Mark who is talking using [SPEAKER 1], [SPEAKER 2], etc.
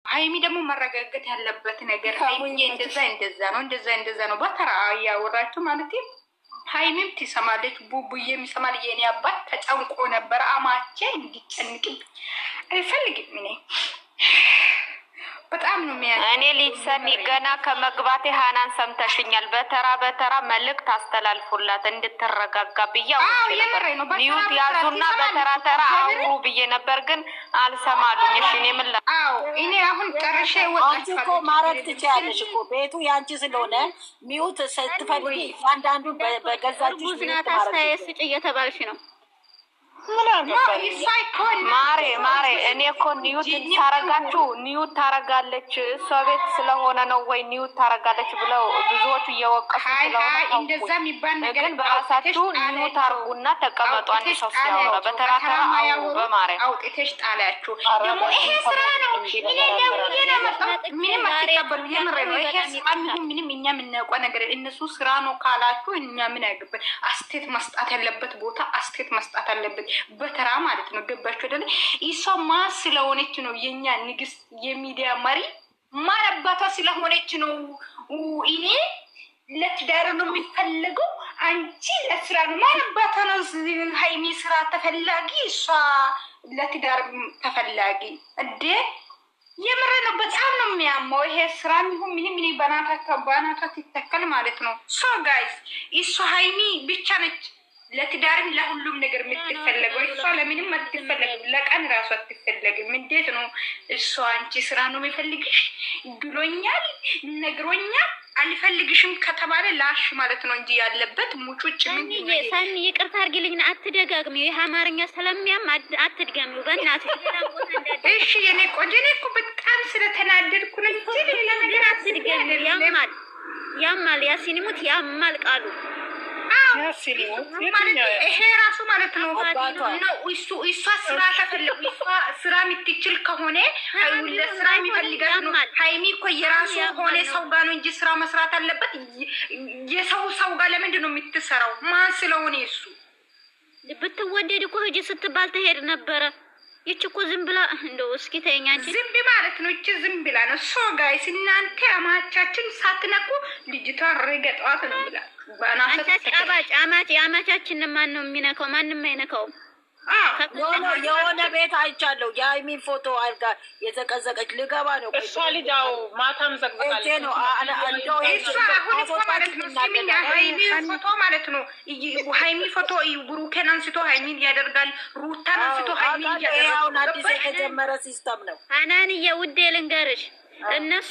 [SPEAKER 1] ሀይሚ ደግሞ መረጋገጥ ያለበት ነገር ሀይሚ እንደዛ ነው በተራ እያወራችሁ ማለት ሀይሚም ትሰማለች፣ ቡቡዬም ይሰማል። የኔ አባት ተጨንቆ ነበር። አማቼ እንዲጨንቅብኝ አልፈልግም። እኔ በጣም ነው እኔ ልጅ ሰኒ ገና ከመግባቴ ሀናን ሰምተሽኛል። በተራ መልእክት አስተላልፉላት እንድትረጋጋ ብያው ኒውት ያዙና በተራ አውሩ ብዬ ነበር፣ ግን አልሰማሉኝ። እሺ እኔ አሁን ጨርሼ ወጣች
[SPEAKER 2] እኮ ማረግ ትችያለሽ እኮ ቤቱ ያንቺ ስለሆነ ሚውት ስትፈልጊ አንዳንዱ በገዛችሁ
[SPEAKER 3] ቡዝናት አስተያየት ስጭ እየተባልሽ ነው።
[SPEAKER 1] ማሬ እኔ እኮ ኒውት ታረጋችሁ ኒውት ታረጋለች እሷ ቤት ስለሆነ ነው ወይ ኒውት ታረጋለች ብለው ብዙዎቹ እየወቀሱ ስለሆነ እንደዛ የሚባል ነገር ግን በራሳችሁ ኒውት አርጉና ተቀመጡ። አንድ ሰው ሲያወራ በተራ አውሩ። በማሬ አውጥተሽ ጣላችሁ ደግሞ ይሄ ስራ ነው። ምንም አትቀበሉ። የምሬ ነው። ይሄ ስራ ምንም እኛ የምናውቀው ነገር እነሱ ስራ ነው ካላችሁ እኛ ምን ያገባን? አስቴት መስጣት ያለበት ቦታ አስቴት መስጣት አለበት በተራ ማለት ነው። ገባችሁ አይደል? እሷ ማን ስለሆነች ነው የኛ ንግስት የሚዲያ መሪ ማረባቷ ስለሆነች ነው። እኔ ለትዳር ነው የሚፈልገው፣ አንቺ ለስራ ነው። ማረባቷ ነው ሀይሚ ስራ ተፈላጊ፣ እሷ ለትዳር ተፈላጊ። እንዴ የምር ነው። በጣም ነው የሚያመው ይሄ ስራ ይሁን ምንም በናታ ትተከል ማለት ነው። ሶ ጋይስ እሷ ሀይሚ ብቻ ነች ለትዳርም ለሁሉም ነገር የምትፈለገው። እሷ ለምንም አትፈለግም፣ ለቀን ራሱ አትፈለግም። እንዴት ነው እሷ አንቺ ስራ ነው የሚፈልግሽ ብሎኛል ነግሮኛል አልፈልግሽም ከተባለ ላሽ ማለት ነው እንጂ ያለበት ሙጩጭ ምን
[SPEAKER 3] ሰኒ ይቅርታ አድርጊልኝና አትደጋግሚ። ይሄ አማርኛ ስለሚያም አትድገሚው በእናትሽ።
[SPEAKER 1] እሺ የኔ ቆንጆ እኔ እኮ በጣም ስለተናደድኩ ነው እንጂ ሌላ ነገር አትድገሚው። ያማል ያሲኒሙት ያማል ቃሉ ይሄ ራሱ ማለት ነው። እሷ ስራ ተፈልጉ ስራ የምትችል ከሆነ ለስራ የሚፈልጋት ነው። ሀይሚ እኮ የራሱ ሆነ ሰው ጋር ነው እንጂ ስራ መስራት አለበት። የሰው ጋር ለምንድን ነው የምትሰራው? ማን ስለሆነ እሱ
[SPEAKER 3] ብትወደድ እኮ ሂጂ ስትባል ትሄድ ነበረ። ይች እኮ ዝም ብላ እንደው እስኪ ተኛች
[SPEAKER 1] ዝም ማለት ነው። ይች ዝም ብላ ነው። ሶ ጋይስ እናንተ አማቻችን ሳትነቁ ልጅቷ ረገጧት ነው ብላ
[SPEAKER 3] አማቻችን ማን ነው የሚነካው? ማንም አይነካውም።
[SPEAKER 2] የሆነ ቤት አይቻለሁ። የሀይሚን ፎቶ አልጋ የዘቀዘቀች ልገባ ነው
[SPEAKER 4] እሷ ልጅ ማታም ዘቅዘቃለች
[SPEAKER 1] ነው ፎቶ ማለት ነው። ሀይሚ ፎቶ ብሩኬን አንስቶ ሀይሚን ያደርጋል፣ ሩታን አንስቶ ሀይሚን ያደርጋል።
[SPEAKER 2] አዲስ የተጀመረ ሲስተም ነው።
[SPEAKER 3] ሀናንዬ ውዴ ልንገርሽ እነሱ